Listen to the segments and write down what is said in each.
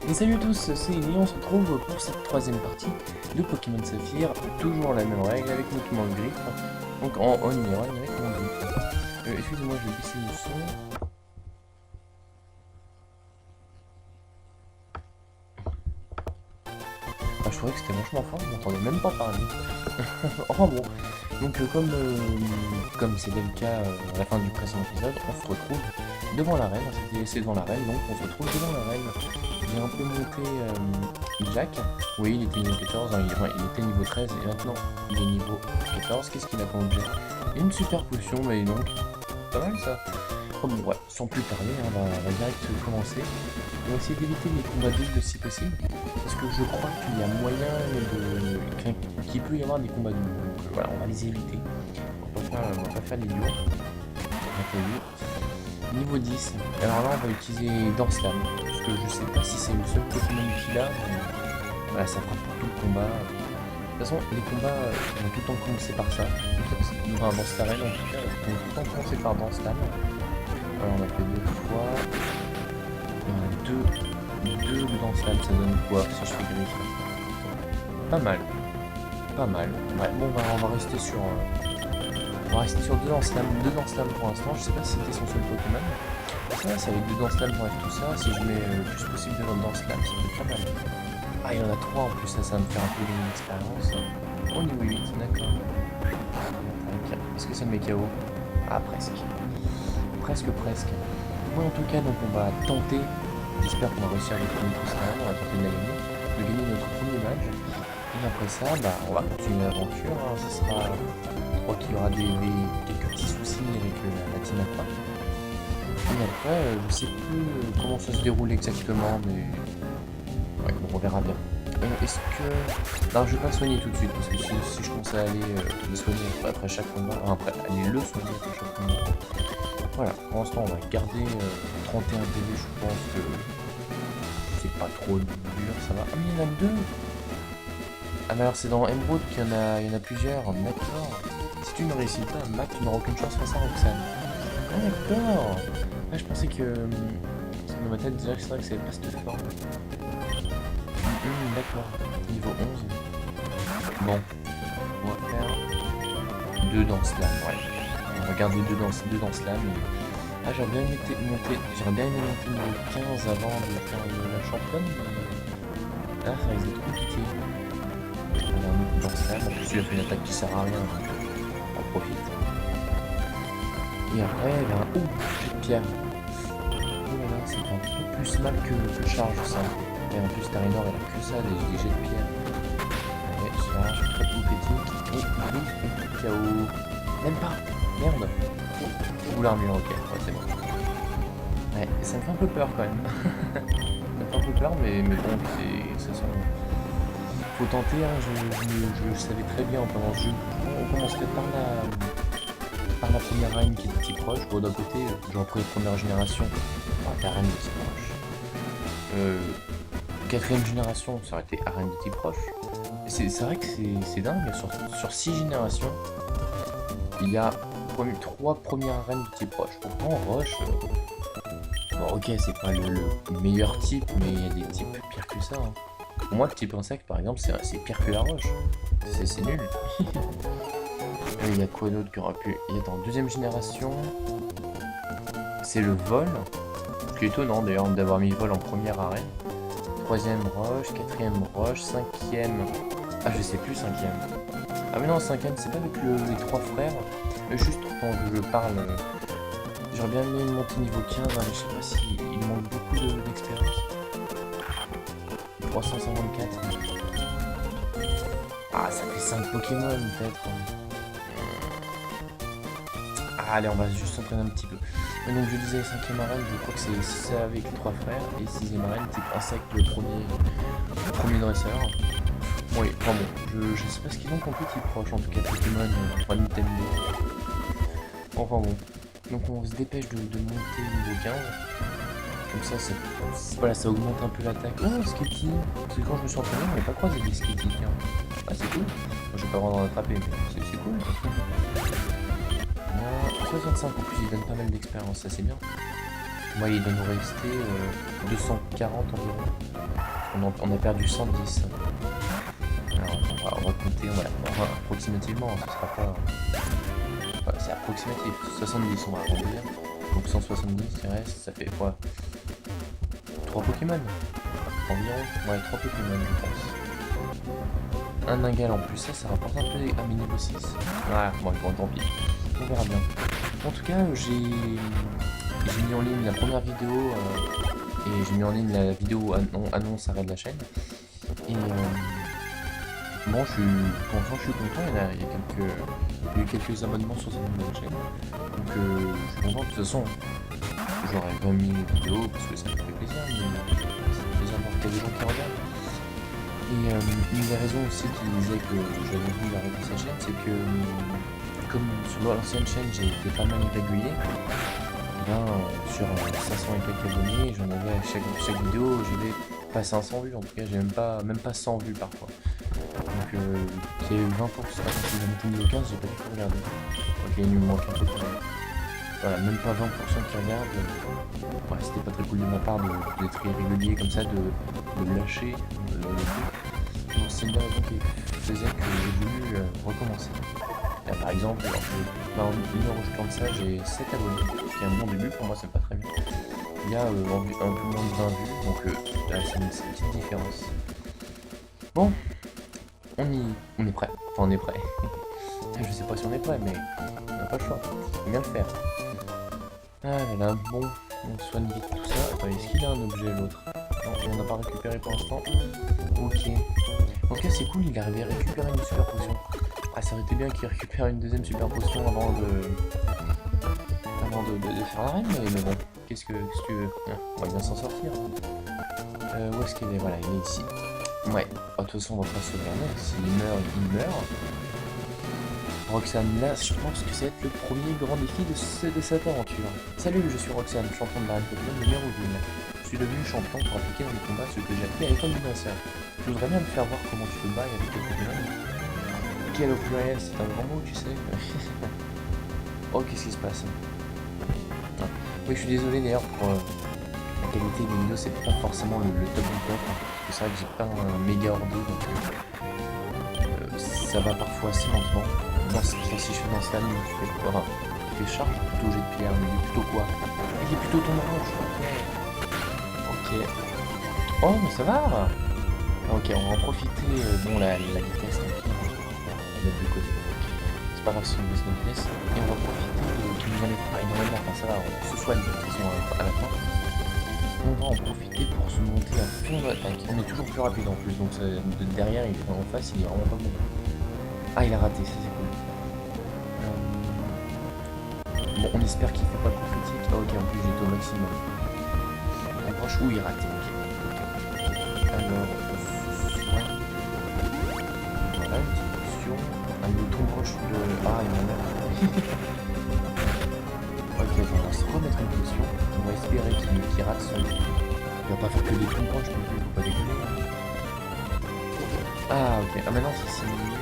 Et salut à tous, c'est Eli, on se retrouve pour cette troisième partie de Pokémon Saphir, toujours la même règle avec uniquement le griffe, donc en on y run avec mon griffe. Excusez-moi, je vais baisser le son. Ah, je trouvais que c'était vachement fort, je m'entendais même pas parler. Enfin bon, donc comme c'était le cas à la fin du précédent épisode, on se retrouve devant l'arène, c'était laissé devant l'arène, donc on se retrouve devant l'arène. J'ai un peu monté Isaac, oui il était niveau 14, hein, il était niveau 13 et maintenant il est niveau 14, qu'est-ce qu'il a comme objet? Une super potion, mais donc, pas mal ça. Oh, bon, ouais, sans plus tarder, hein, on va direct commencer. On va essayer d'éviter les combats doubles si possible, parce que je crois qu'il y a moyen qu'il peut y avoir des combats doubles. Donc voilà, on va les éviter. On va pas faire l'idiot. Niveau 10. Alors là, on va utiliser Danslam, parce que je sais pas si c'est le seul Pokémon qu'il a. Voilà, ça fera pour tout le combat. De toute façon, les combats vont tout le temps commencer par ça. Enfin, dans cette arène, en tout cas, ils vont tout le temps commencer par Danslam. Alors, on a fait 2 fois. Deux Danslam, ça donne quoi si je fais griffe? Pas mal. Pas mal. Ouais, bon, on va rester sur... On va rester sur 2 Danslam pour l'instant. Je sais pas si c'était son seul Pokémon. Ça va, c'est avec 2 Danslam pour tout ça. Si je mets le plus possible de Danslam, ça peut être pas mal. Ah, il y en a 3 en plus, ça va me faire un peu gagner d'expérience. Oh, niveau 8, d'accord. Est-ce que ça me met KO? Ah, presque. Presque. Moi, en tout cas, donc on va tenter. J'espère qu'on va réussir à gagner tout ça. On va tenter de gagner notre premier match. Et après ça, bah, on va continuer l'aventure. Hein. Ce sera... Je crois qu'il y aura quelques petits soucis avec la team Aqua. Et après, je sais plus comment ça se déroule exactement, mais... Ouais, bon, on verra bien. Est-ce que... Non, je vais pas le soigner tout de suite, parce que si je commence à aller le soigner après chaque combat, après aller le soigner après chaque combat... Voilà, pour l'instant, on va garder 31 PV, je pense que... C'est pas trop dur, ça va. Ah, mais il y en a 2. Ah, mais alors c'est dans Emerald qu'il y en a plusieurs, d'accord. Si tu ne réussis pas, Mac, tu n'auras aucune chance face à Roxane. Ah, d'accord. Ah, je pensais que... dans ma tête, déjà que c'est vrai que c'est pas cette forme. D'accord. Niveau 11. Bon. On va faire 2 dans Slam, ouais. On va garder 2 dans Slam. Ah, j'aurais bien aimé monter niveau 15 avant de faire la championne, mais... Ah, ça risque d'être compliqué. Dans Slam, en plus il a fait une attaque qui sert à rien, donc on profite. Et après, il y a un... Oh, jet de pierre. Oh là là, c'est un peu plus mal que charge ça. Et en plus, Tarinor, elle a que ça, des jets de pierre. Allez, charge, très petit. Et boum, KO. Même pas. Merde. Ou l'armure, ok, ouais, c'est bon. Ouais, ça me fait un peu peur quand même. Ça me fait un peu peur, mais bon, ça sent... Faut tenter, hein, je savais très bien pendant ce jeu. On commencerait par la première reine qui est petit proche. Bon, d'un côté, j'en pris première génération. La reine de petit proche. Quatrième génération, ça aurait été arène de type proche. C'est vrai que c'est dingue, mais sur 6 générations, il y a 3 premières arènes de type proche. Pourtant, Roche, bon, ok, c'est pas le meilleur type, mais il y a des types pires que ça. Hein. Pour moi, le type insecte, par exemple, c'est pire que la roche. C'est nul. Il y a quoi d'autre qui aurait pu... Il y a dans deuxième génération, c'est le vol. Ce qui est étonnant d'ailleurs d'avoir mis le vol en première arène. Troisième roche, quatrième roche, cinquième... Ah, je sais plus, cinquième. Ah mais non, cinquième, c'est pas avec les 3 frères. Juste quand je parle... J'aurais bien aimé monter niveau 15, hein, mais je sais pas si il manque beaucoup d'expérience. 354. Ah, ça fait 5 Pokémon peut-être. Ah, allez, on va juste s'entraîner un petit peu. Et donc je disais 5ème arène, je crois que c'est ça avec les 3 frères. Et 6ème arène, type insecte, le premier dresseur. Oui, enfin bon, je sais pas ce qu'ils ont comme petit proche, en tout cas Pokémon, pas Nintendo. Enfin bon. Donc on se dépêche de monter niveau 15. Comme ça, voilà, ça augmente un peu l'attaque. Oh, Skitty! Parce que quand je me suis entraîné, on n'avait pas croisé des Skitty. Ah, c'est cool. Moi, je vais pas vraiment en attraper, mais c'est cool. 65 en plus, il donne pas mal d'expérience, ça c'est bien. Moi, il doit nous rester 240 environ. On a perdu 110. Alors attends, on va compter, approximativement, ce sera pas... Enfin, c'est approximatif, 70 on va arrondir. Donc 170 il reste, ça fait quoi? 3 Pokémon environ. Ouais, 3 Pokémon je pense. Un Ningal en plus, ça rapporte un peu à mes niveau 6. Voilà, bon tant pis. On verra bien. En tout cas, j'ai mis en ligne la première vidéo et j'ai mis en ligne la vidéo annonce arrêt de la chaîne. Et bon, je suis content, il y a eu quelques abonnements sur cette nouvelle chaîne. Donc je suis content, de toute façon, j'aurais remis une vidéo parce que ça me fait plaisir, mais ça fait plaisir de voir qu'il y a des gens qui regardent. Et une des raisons aussi qui disait que j'avais voulu arrêter sa chaîne, c'est que comme sur l'ancienne chaîne j'ai été pas mal irrégulier, sur 500 et quelques abonnés, j'en avais à chaque vidéo, j'avais pas 500 vues, en tout cas j'ai même pas 100 vues parfois. Donc il y a eu 20%, si j'ai mis au 15, j'ai pas du tout regardé. Ok, il me manque un peu quand même. Voilà, même pas 20% qui regardent. Ouais, c'était pas très cool de ma part d'être irrégulier comme ça, de lâcher le truc. Donc c'est une des raisons qui faisait que j'ai voulu recommencer. Là, par exemple, en 1 heure où je tourne ça, j'ai 7 abonnés, ce qui est un bon début, pour moi c'est pas très bien. Il y a un peu moins de 20 vues, donc là c'est une petite différence. Bon, on est prêt, enfin on est prêt. Je sais pas si on est prêt, mais on n'a pas le choix, faut bien le faire. Ah là là, bon, on soigne vite tout ça. Attends, est-ce qu'il a un objet l'autre? Non, on n'a pas récupéré pour l'instant. Ok. En tout cas, c'est cool, il est arrivé à récupérer une super potion. Ah, ça aurait été bien qu'il récupère une deuxième super potion avant de faire l'arène, mais bon, qu'est-ce que tu veux? On va bien s'en sortir. Où est-ce qu'il est? Voilà, il est ici. Ouais, de toute façon, on va pas se sauvegarder. S'il meurt, il meurt. Roxane, là, je pense que ça va être le premier grand défi de cette aventure. Salut, je suis Roxane, champion de l'arène Pokémon de Méroville. Je suis devenu champion pour appliquer dans les combats ce que j'ai appris à l'école du masseur. Je voudrais bien me faire voir comment tu te bats avec tes Pokémon. Quel opéré, c'est un grand mot, tu sais. Oh, qu'est-ce qui se passe? Oui, je suis désolé d'ailleurs pour la qualité des vidéos, c'est pas forcément le top du top. Parce que c'est vrai que j'ai pas un méga ordi, donc ça va parfois assez lentement. Si je fais un slam, il fait quoi? Enfin, il fait charge, plutôt jet de pierre, mais il est plutôt quoi? Il est plutôt ton orange, ok. Oh, mais ça va. Ok, on va en profiter, bon, la vitesse, on va mettre de côté. C'est pas grave si on baisse notre vitesse. Et on va profiter qu'il nous en est pas énormément, enfin ça va, on se soigne de toute façon à la fin. On va en profiter pour se monter à fond de l'attaque. On est toujours plus rapide en plus, donc derrière, il est en face, il est vraiment pas bon. Ah, il a raté, ça c'est cool. Bon, on espère qu'il fait pas le coup critique. Ah, ok, en plus j'étais au maximum. On approche où il rate. Ok. Alors, voilà, une petite potion. Un bouton proche de. Ah, il m'en a. Ok, attends, on va se remettre une potion. On va espérer qu'il rate son. Il va pas faire que des tours proches non plus, faut pas déconner. Ah, ok. Ah, maintenant c'est mieux.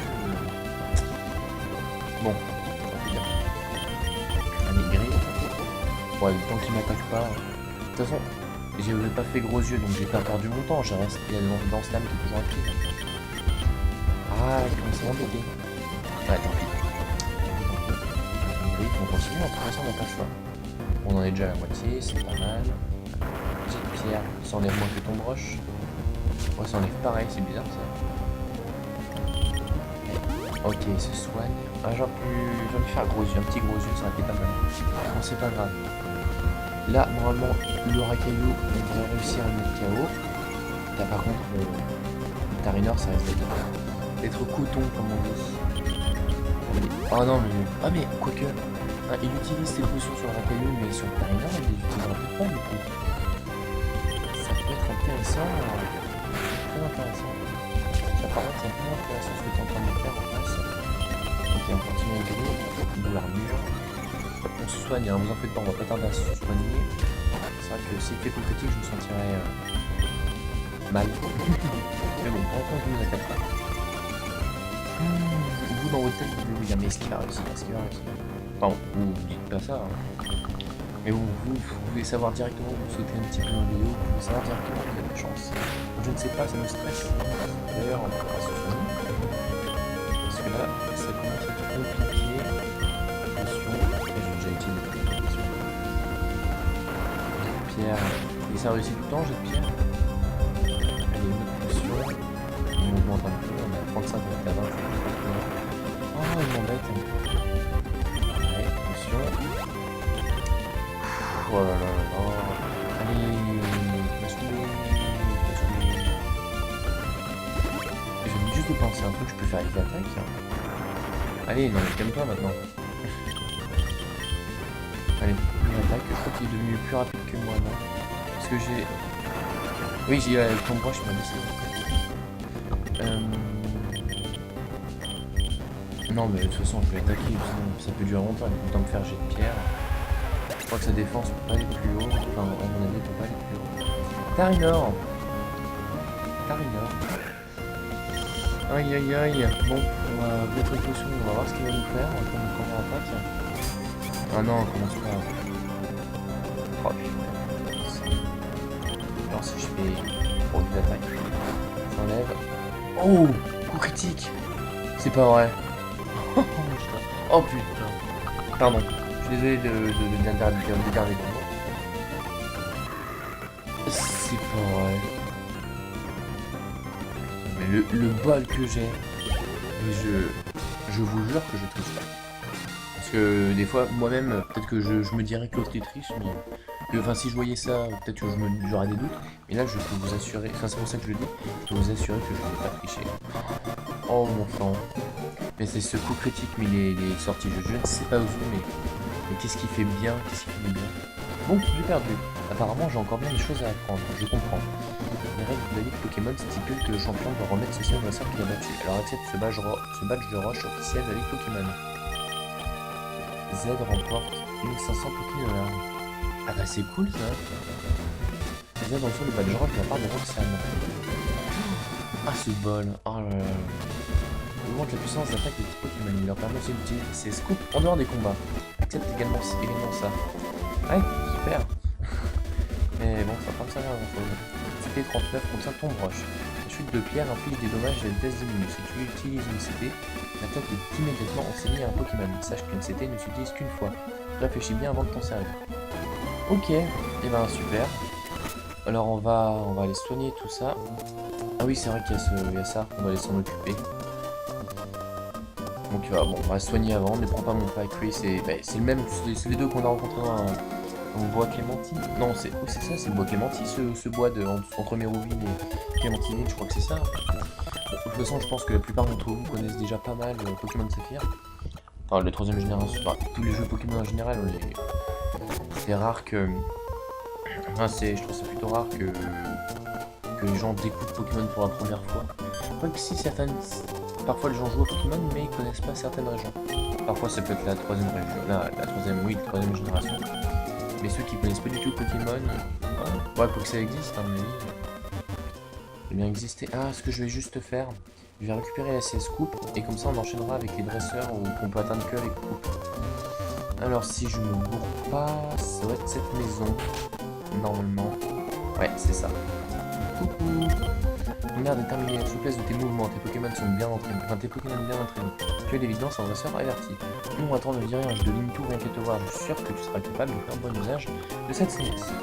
Bon, ça fait bien. Allez, gris. Ouais, tant qu'il m'attaque pas. De toute façon, j'ai pas fait gros yeux, donc j'ai pas perdu mon temps. J'ai resté dans ce lame qui est toujours actif. Ah, il commence à m'embêter. Ouais, tant pis. Gris, on continue. En toute façon, on n'a pas le choix. On en est déjà à la moitié, c'est pas mal. Petite pierre, ça enlève moins que ton broche. Ouais, ça enlève pareil, c'est bizarre ça. Ok, il se soigne. Ah, j'aurais pu faire gros yeux, un petit gros yeux, ça aurait été pas mal. Bon, c'est pas grave. Là, normalement, le Racaillou, on devrait réussir à le mettre KO. Là, par contre, le Tarinor, ça risque d'être coton, comme on dit. Oh non, mais. Ah, mais quoique. Hein, il utilise ses potions sur le Racaillou, mais sur le Tarinor, il les utilisera peut-être pas, du coup. Ça peut être intéressant. Très intéressant. Ça, par contre, c'est un peu moins intéressant ce que tu es en train de faire en face. Ok, on continue avec lui, de l'armure. On se soigne, hein, vous en faites pas, on va pas tarder à se soigner. C'est vrai que si c'était plus critique, je me sentirais mal. Mais bon, pour l'instant, je ne vous attaque pas. Vous, dans votre tête, vous pouvez vous dire, mais est-ce qu'il va réussir? Est-ce qu'il va réussir? Enfin, vous dites pas ça. Hein. Mais bon, vous pouvez savoir directement, vous sautez un petit peu dans le vidéo, vous pouvez savoir directement qu'il y a de la chance. Je je ne sais pas, ça me stresse. D'ailleurs, on va se soigner. Parce que là, ça commence à être compliqué. Attention, et j'ai déjà utilisé la protection. Pierre, et ça réussit tout le temps, j'ai de pierre. Allez, une autre potion. On augmente un peu, on a 35, on est à 20. Oh, il m'embête. Allez, attention. Oh là là là là. Allez, je me suis Je viens juste de penser à un truc, je peux faire avec l'attaque. Allez, non mais calme-toi maintenant. Allez, une attaque, je crois qu'il est devenu plus rapide que moi, non? Parce que j'ai... Oui, j'ai le ton broche, il m'a laissé. Non mais de toute façon je vais attaquer, sinon ça peut durer longtemps, il faut temps de faire jet de pierre. Je crois que sa défense peut pas aller plus haut, enfin à mon avis elle peut pas aller plus haut. Tarinor. Tarinor. Aïe aïe aïe. Bon, on va mettre une potion, on va voir ce qu'il va nous faire, on va prendre une première attaque. Ah non, on commence pas. Oh putain. Alors si je fais pour une attaque, j'enlève. Oh, coup critique. C'est pas vrai. Oh putain. Pardon. Je suis désolé de dernier combats. C'est pas vrai. Mais le bol que j'ai. Et je vous jure que je triche pas. Parce que des fois, moi-même, peut-être que je me dirais que l'autre est triche, mais... Enfin, si je voyais ça, peut-être que j'aurais des doutes. Mais là, je peux vous assurer... Enfin, c'est pour ça que je le dis. Je peux vous assurer que je n'ai pas triché. Oh, mon sang. Mais c'est ce coup critique, mais il est sorti. Je ne sais pas où, mais qu'est-ce qui fait bien? Qu'est-ce qui fait bien? Bon, j'ai perdu. Apparemment, j'ai encore bien des choses à apprendre. Je comprends. Les règles de la Ligue Pokémon stipulent que le champion doit remettre ceci au adversaire qu'il a battu. Alors accepte ce badge de rush officiel de la Ligue Pokémon. Z remporte 1500 Pokémon. Ah bah c'est cool ça. Z reçoit le badge rush de la part de Roxane. Ah ce bol. Oh là là. Augmente la puissance d'attaque des petits Pokémon. Il leur permet aussi d'utiliser ses scoops en dehors des combats. Accepte également ça. Ouais, super. Mais bon, ça va pas me servir à grand chose. CP 39 contient ton broche. La chute de pierre inflige des dommages et la vitesse diminue. Si tu utilises une CP, l'attaque est immédiatement enseignée à un Pokémon. Sache qu'une CP ne s'utilise qu'une fois. Réfléchis bien avant de t'en servir. Ok, et ben super. Alors on va aller soigner tout ça. Ah oui, c'est vrai qu'il y a ça, on va aller s'en occuper. Donc bon, on va soigner avant, ne prends pas mon pack, oui, c'est le même, c'est les deux qu'on a rencontrés dans le bois Clémentine. Non, c'est ça, c'est le bois Clémentine, ce bois entre Méroville et Clémentine, je crois que c'est ça. Bon, de toute façon, je pense que la plupart d'entre vous connaissent déjà pas mal Pokémon Saphir. Enfin, la troisième génération, enfin, tous les jeux Pokémon en général, c'est rare que... Enfin, je trouve ça plutôt rare que les gens découvrent Pokémon pour la première fois. Même si parfois les gens jouent à Pokémon mais ils connaissent pas certaines régions. Parfois ça peut être la troisième région, la troisième génération. Mais ceux qui connaissent pas du tout Pokémon, ouais, faut que ça existe, hein, mais il bien exister. Ah, ce que je vais juste faire, je vais récupérer la CS Coupe et comme ça on enchaînera avec les dresseurs où on peut atteindre que avec Coupe. Alors si je me gourre pas, ça doit être cette maison, normalement. Ouais, c'est ça. Coucou. Merde, déterminer la souplesse de tes mouvements, tes Pokémon sont bien entraînés. Enfin, tes Pokémon bien entraînés. Tu es d'évidence un dresseur averti. Nous, on attend de virer un jeu de ligne tout rien que te voir. Je suis sûr que tu seras capable de faire bon usage de cette séance.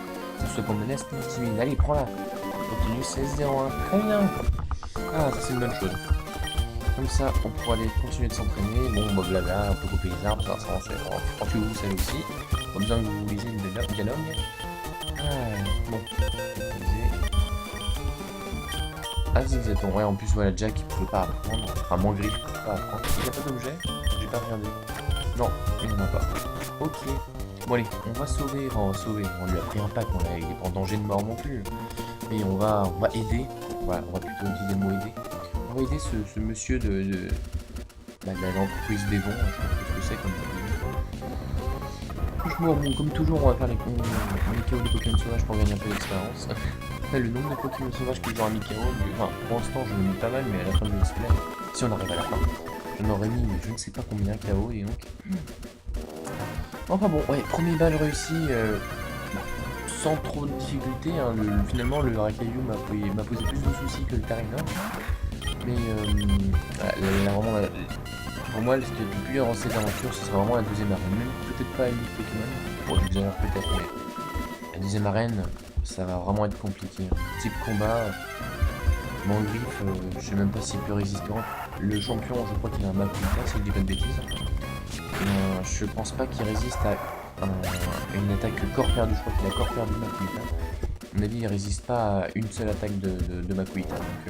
Ce qu'on menace timide. Allez, prends-la. Obtenu 16-01. Très bien. Ah, ça c'est une bonne chose. Comme ça, on pourra aller continuer de s'entraîner. Bon, bah blabla, on peut couper les arbres, ça va s'arranger. Quand tu vous savez aussi. Pas besoin que vous lisez une dialogue. Ah, bon. Ah, zigzaton. Ouais, en plus, voilà, Jack il pouvait pas apprendre. Enfin, moins gris, il pouvait pas apprendre. Il n'y a pas d'objet? J'ai pas regardé. Non, il n'en a pas. Ok. Bon, allez, on va sauver. Enfin, on va sauver. On lui a pris un pack, il est pas en danger de mort non plus. Mais on va aider. Voilà, on va plutôt utiliser le mot aider. On va aider ce monsieur de l'entreprise Devon. Je sais pas ce que c'est comme franchement, bon, comme toujours, on va faire les KO de Pokémon sauvages pour gagner un peu d'expérience. Le nombre de Pokémon sauvages que j'aurai mis KO, enfin, pour l'instant, je me mis pas mal, mais à la fin de l'expert, si on arrive à la fin, j'en aurais mis, mais je ne sais pas combien KO, et donc... Enfin bon, ouais, premier badge réussi, sans trop de difficulté. Hein. Finalement, le Rakayu m'a posé plus de soucis que le Tarinor. Mais vraiment, pour moi, ce qui est le plus avancé d'aventure, ce sera vraiment la deuxième arène. Même peut-être pas une Pokémon. Bon, j'exagère peut-être, mais la deuxième arène, ça va vraiment être compliqué. Type combat, mon griffe, je sais même pas s'il peut résister. Le champion, je crois qu'il a un Makuhita, si je dis pas de bêtises. Je pense pas qu'il résiste à une attaque corps perdu. Je crois qu'il a corps perdu Makuhita. À mon avis, il résiste pas à une seule attaque de Makuhita. Donc,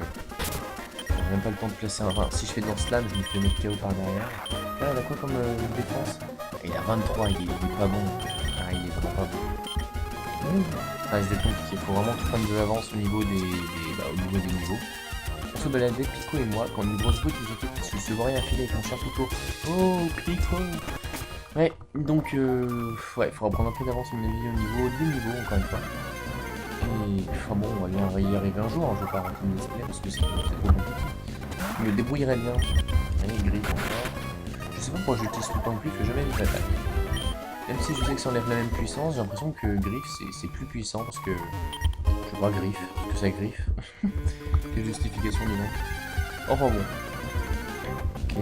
j'ai même pas le temps de placer un. Enfin, si je fais dans Slam, je me fais mettre KO par derrière. Là, il a quoi comme défense? Il a 23, il est pas bon. Ah, il est vraiment pas bon. Ah, c'est compliqué. Il faut vraiment que je prenne de l'avance au niveau des niveaux. On se baladait, Pico et moi, quand une grosse brute nous a fait se voit rien filer avec mon cher Pico. Oh, Pico! Ouais, donc, ouais, il faudra prendre un peu d'avance, à mon avis, au niveau des niveaux, encore une fois. Et, enfin bon, on va bien y arriver un jour, hein, je vais pas rater une display parce que c'est trop compliqué. Je me débrouillerai bien. Allez, griffe encore. Je sais pas pourquoi j'utilise tout le temps plus que jamais une attaque. Même si je sais que ça enlève la même puissance, j'ai l'impression que griffe c'est plus puissant parce que. Je vois griffe, parce que ça griffe. Quelle justification dis donc. Enfin bon. Ok. Il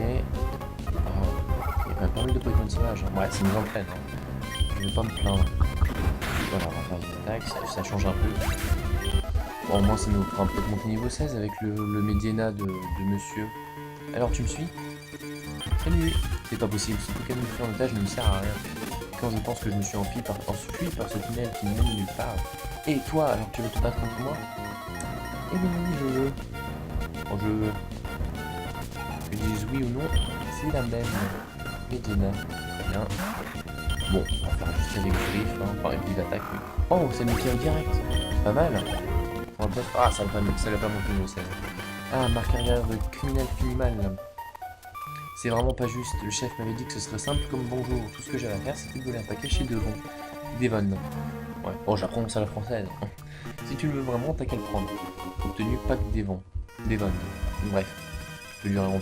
y a quand même pas mal de Pokémon sauvages. Hein. Ouais, ça nous entraîne. Hein. Je vais pas me plaindre. Voilà, on va faire une attaque, ça change un peu. Bon, au moins ça nous fera peut-être monter niveau 16 avec le Mediana de monsieur. Alors tu me suis? Salut. C'est pas possible, ce Pokémon de en otage ne me sert à rien. Quand je pense que je me suis enfui par ce tunnel qui ne mène nulle part. Et toi, alors tu veux te battre contre moi? Eh bien oui, je veux. Bon, je veux. Que je dise oui ou non, c'est la même. Mediana. Très bien. Bon, on va faire juste avec griffe, hein, par une attaque. Oui. Oh, ça nous tire direct. Pas mal. Ah, ça l'a pas monté niveau 16. Ah, marque arrière de criminel finimal. C'est vraiment pas juste. Le chef m'avait dit que ce serait simple comme bonjour. Tout ce que j'avais à faire, c'était de voler un paquet chez Devon. Devon. Ouais. Bon, j'apprends ça à la française. Si tu le veux vraiment, t'as qu'à le prendre. Obtenu pack Devon. Devon. Bref, je peux lui répondre.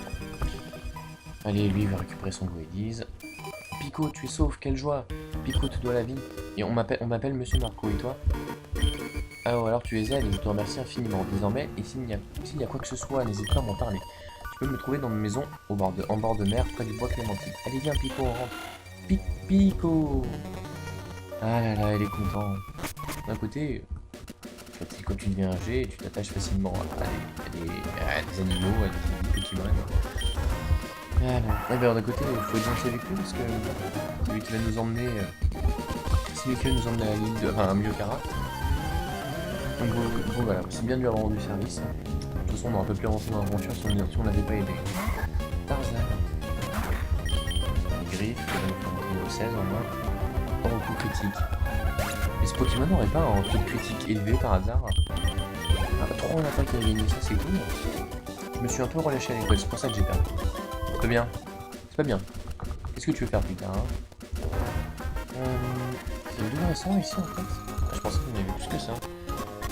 Allez, lui, il va récupérer son goédise. Pico, tu es sauf, quelle joie! Pico te doit la vie. Et on m'appelle Monsieur Marco, et toi? Ah oh, alors tu es elle, et je te remercie infiniment. Désormais, et s'il y a quoi que ce soit, n'hésite pas à m'en parler. Tu peux me trouver dans ma maison, en bord de mer, près du bois Clémentine. Allez, viens, Pico, on rentre. Pico! Ah là là, elle est contente. D'un côté, quand tu deviens âgé, tu t'attaches facilement à des animaux, à des Pokémon. Ah ben d'un côté, il faut être gentil avec lui parce que celui qui va nous emmener, à l'île à Myokara. Donc bon, voilà, c'est bien de lui avoir rendu service. De toute façon, on n'aurait pas pu avancer dans l'aventure si on n'avait pas aidé. Tarzan. Les griffes, qui va nous faire monter niveau 16 en moins. Pas beaucoup critique. Et ce Pokémon n'aurait pas un taux de critique élevé par hasard? Ah, 3 en attaque à gagner, ça c'est cool. Je me suis un peu relâché à l'école, c'est pour ça que j'ai perdu. C'est bien. C'est pas bien. Qu'est-ce que tu veux faire plus tard, hein? Il y a 2 récents ici en fait. Je pensais qu'il y en avait plus que ça.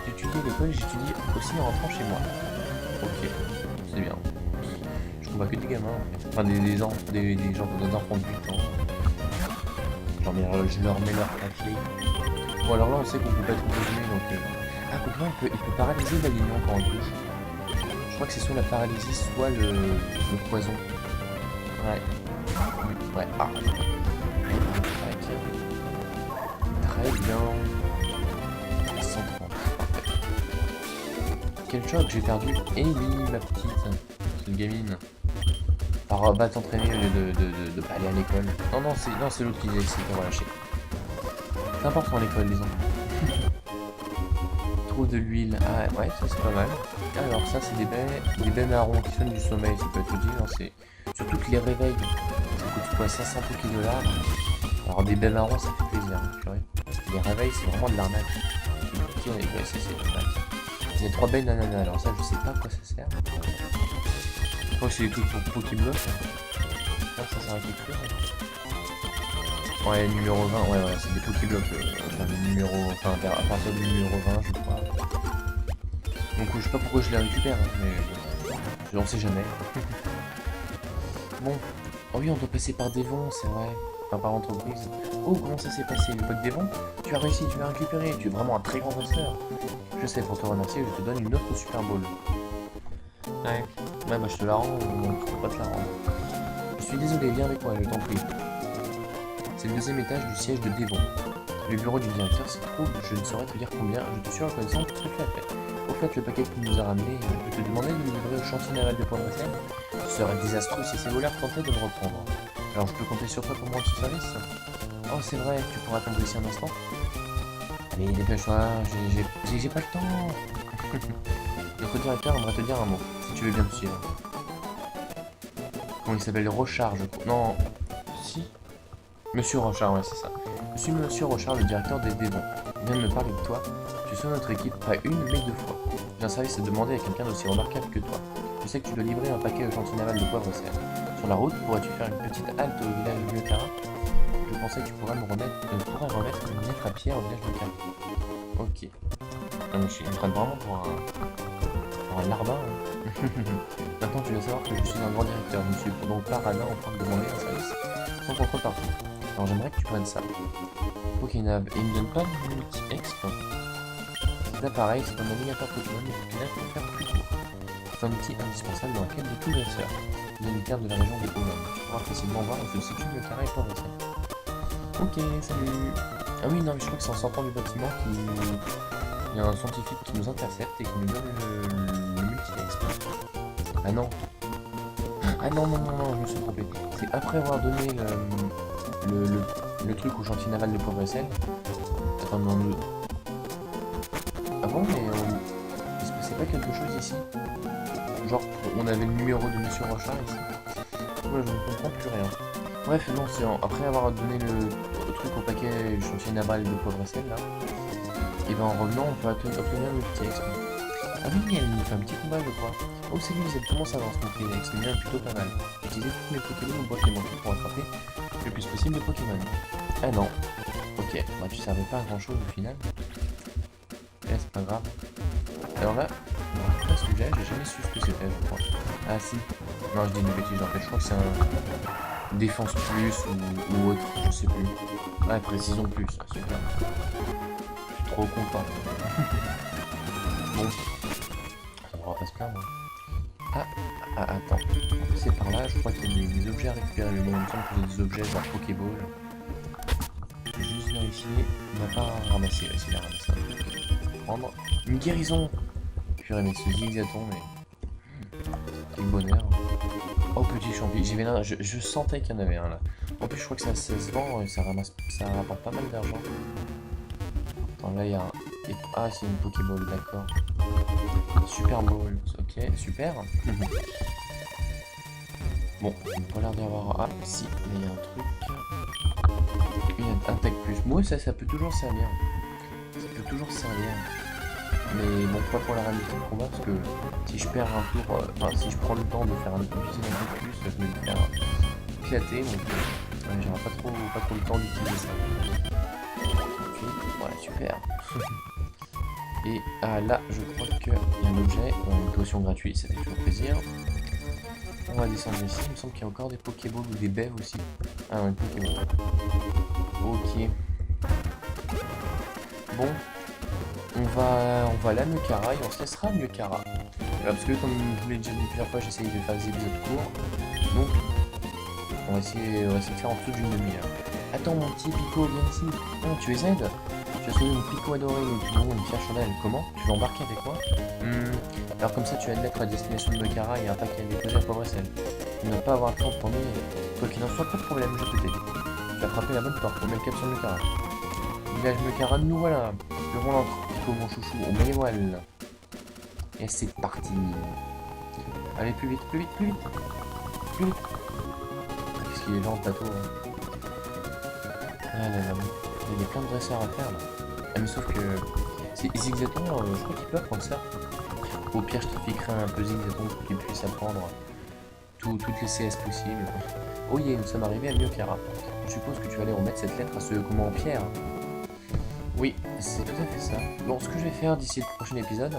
J'étudie à l'école et j'étudie aussi en rentrant chez moi. Ok, c'est bien. Je combats que des gamins en fait. Enfin des gens, des enfants de 8 ans. Je leur mets leur clé. Bon alors là on sait qu'on peut pas être résumé donc. Ah Pokémon il peut paralyser l'alignement quand on le touche. Je crois que c'est soit la paralysie, soit le poison. Ouais. Ouais. Ah. Très bien. 130. Parfait. Quel choc j'ai perdu. Eh oui, ma petite. Cette gamine. Par t'entraîner au lieu de pas aller à l'école. Non, c'est l'autre qui s'est relâché. C'est important l'école, les enfants. Trop de l'huile. Ah ouais, ça c'est pas mal. Alors ça c'est des baies marrons qui sonnent du sommeil, ça peut être utile. Hein, surtout que les réveils, ça coûte quoi, 500 $. Alors des baies marrons ça fait plaisir, hein, les réveils c'est vraiment de l'arnaque. Ok, ouais, ça c'est de l'arnaque. Il y a 3 baies d'ananas, alors ça je sais pas à quoi ça sert. Je crois que c'est des trucs pour Pokéblock. Ça sert à quelque chose. Ouais, numéro 20, ouais, c'est des Pokéblock. À partir du numéro 20 je crois. Donc je sais pas pourquoi je les récupère, hein, mais on sait jamais. Bon, oh oui on doit passer par Devon, c'est vrai. par entreprise. Oh, comment ça s'est passé, le pote Devon? Tu as réussi, tu l'as récupéré, tu es vraiment un très grand bosseur. Je sais, pour te remercier, je te donne une autre Super Bowl. Ouais, bah je te la rends, je peux pas te la rendre. Je suis désolé, viens avec moi, je t'en prie. C'est le deuxième étage du siège de Devon. Le bureau du directeur s'y trouve, je ne saurais te dire combien, je te suis reconnaissant pour ce que tu as fait. Au fait, le paquet que tu nous as ramené, je peux te demander de le livrer au chantier naval de Port-Bretagne. Ce serait désastreux si ces voleurs tentaient de me reprendre. Alors je peux compter sur toi pour me rendre ce service? Oh, c'est vrai, tu pourras attendre ici un instant? Allez, dépêche-toi, j'ai pas le temps. Notre directeur aimerait te dire un mot, si tu veux bien me suivre. Comment il s'appelle? Rochard, je crois. Non, si. Monsieur Rochard, ouais, c'est ça. Je suis Monsieur Rochard, le directeur des Devons. Il vient de me parler de toi. Tu es sur notre équipe, pas une, mais deux fois. J'ai un service à demander à quelqu'un d'aussi remarquable que toi. Je sais que tu dois livrer un paquet au chantier naval de Poivre-Serre. Sur la route, pourrais-tu faire une petite halte au village de Miocara? Je pensais que tu pourrais remettre une lettre à Pierre au village de Miocara. Ok. Non, mais ils me prennent vraiment pour un larbin. Hein. Maintenant, tu dois savoir que je suis un grand directeur. Je ne suis donc pas radin en train de demander un service sans contrepartie. Alors j'aimerais que tu prennes ça. Pokénab. Et il me donne pas de multi-exp. Cet appareil, c'est un navigateur Pokémon de Pokénab pour faire plus court. C'est un outil indispensable dans la quête de tous les chasseurs. Il y a une carte de la région des Hollande. Tu pourras facilement voir où se situe le carré pour ça. Ok, salut. Ah oui, non, mais je crois que c'est en sortant du bâtiment qu'il y a un scientifique qui nous intercepte et qui nous donne le multi-exp. Ah non. Ah non, je me suis trompé. C'est après avoir donné le truc au chantier naval de Port-Bretagne. Attends, non, ah bon, mais il se passait pas quelque chose ici? Genre, on avait le numéro de Monsieur Rochard ici. Ouais, je ne comprends plus rien. Bref, non, c'est après avoir donné le truc au paquet du chantier naval de Port-Bretagne, là. Et ben en revenant, on peut obtenir le petit exp. Ah oui, elle nous fait un petit combat, je crois. Oh salut, vous êtes comment ça avance, mon petit Alex? Le mien est plutôt pas mal. Utilisez tous mes Pokémon ou boîte les manquer pour attraper le plus possible de Pokémon. Ah non. Ok, bah tu servais pas à grand chose au final. Eh, c'est pas grave. Alors là, pas ce que j'ai jamais su ce que c'était, je crois. Ah si. Non, je dis une bêtise, en fait, je crois que c'est un défense plus ou autre, je sais plus. Ouais, précision plus, super. Je suis trop content. Bon. On va pas se plaindre. Attends. C'est par là, je crois qu'il y a des objets à récupérer. Mais bon, il me semble que j'ai des objets genre Pokéball. Je vais juste vérifier. Il n'a pas ramassé. Ouais, s'il a ramassé. Prendre une guérison. Purée, mais ce zigzaton, mais. Quel bonheur. Oh, petit champi. Je sentais qu'il y en avait un là. En plus, je crois que ça se vend et ça rapporte pas mal d'argent. Attends, là, il y a un. Ah, c'est une Pokéball, d'accord. Super Ball, ok, super. Bon, il n'a pas l'air d'y avoir. Ah, si, il y a un truc. Il y a un tech plus. Moi, ça peut toujours servir. Ça peut toujours servir. Mais bon, pas pour la réalité de combat, parce que si je perds un tour, enfin, si je prends le temps de faire un épisode un peu plus, je vais me faire éclater. Donc, j'aurai pas trop le temps d'utiliser ça. Ok, voilà, super. Et là, je crois qu'il y a un objet, une potion gratuite, ça fait toujours plaisir. On va descendre ici, il me semble qu'il y a encore des Pokéballs ou des baies aussi. Ah non, une Pokéball. Ok. Bon, on va aller à Miocara et on se laissera à Miocara. Parce que comme je vous l'ai déjà dit plusieurs fois, j'essaye de faire des épisodes courts. Donc, on va essayer de faire en dessous d'une demi-heure. Attends mon petit Pico, viens ici. Oh, tu es Z? Tu as sauvé mon Pico adoré, une fière chandelle. Comment? Tu veux embarquer avec moi? Alors comme ça, tu as une lettre à destination de Miocara et un paquet à déposer à Port-Bretagne. Tu ne vas pas avoir le temps pour moi. Quoi qu'il en soit, pas de problème, je peux t'aider. Tu as frappé la bonne porte, on met le cap sur Miocara. Village Miocara, nous voilà. Le roulant, Pico, mon chouchou, on met les voiles. Et c'est parti. Allez, plus vite, plus vite, plus vite. Plus vite. Qu'est-ce qu'il est lent, le bateau, hein. Ah là là, il y a plein de dresseurs à faire là. Ah, mais sauf que Zigzaton, je crois qu'il peut apprendre ça. Au pire, je te piquerai un peu Zigzaton pour qu'il puisse apprendre toutes les CS possibles. Oh yeah, nous sommes arrivés à Miocara. Je suppose que tu vas aller remettre cette lettre à ce Pierre. Oui, c'est tout à fait ça. Bon, ce que je vais faire d'ici le prochain épisode,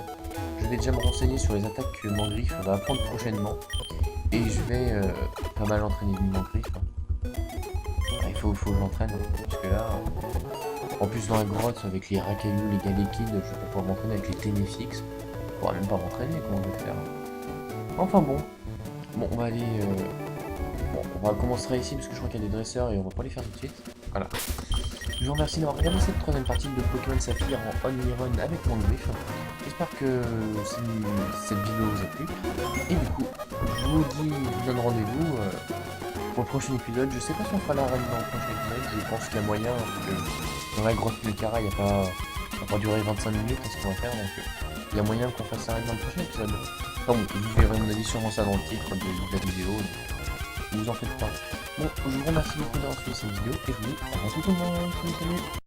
je vais déjà me renseigner sur les attaques que Mangriffe va apprendre prochainement. Et je vais pas mal entraîner Mangriffe. faut que j'entraîne. Parce que là, en plus dans la grotte avec les racailloux, les galékides, je vais pas pouvoir m'entraîner avec les ténéfixes. Je pourrais même pas m'entraîner, comment je vais faire. Enfin bon. Bon, on va aller... Bon, on va commencer ici parce que je crois qu'il y a des dresseurs et on va pas les faire tout de suite. Voilà. Je vous remercie d'avoir regardé cette troisième partie de Pokémon Saphir en Only Run avec mon griffe. J'espère que cette vidéo vous a plu. Et du coup, je vous donne rendez-vous pour le prochain épisode. Je sais pas si on fera la run dans le prochain épisode. Je pense qu'il y a moyen, parce que dans la grotte Lucara, il n'y a pas... ça va pas durer 25 minutes à ce qu'on va faire, donc il y a moyen qu'on fasse la run dans le prochain épisode. Enfin bon, vous verrez mon avis sûrement ça dans le titre de la vidéo. Ne vous en faites pas. Bon, je vous remercie beaucoup d'avoir suivi cette vidéo et je vous dis à tout le monde. Salut, salut.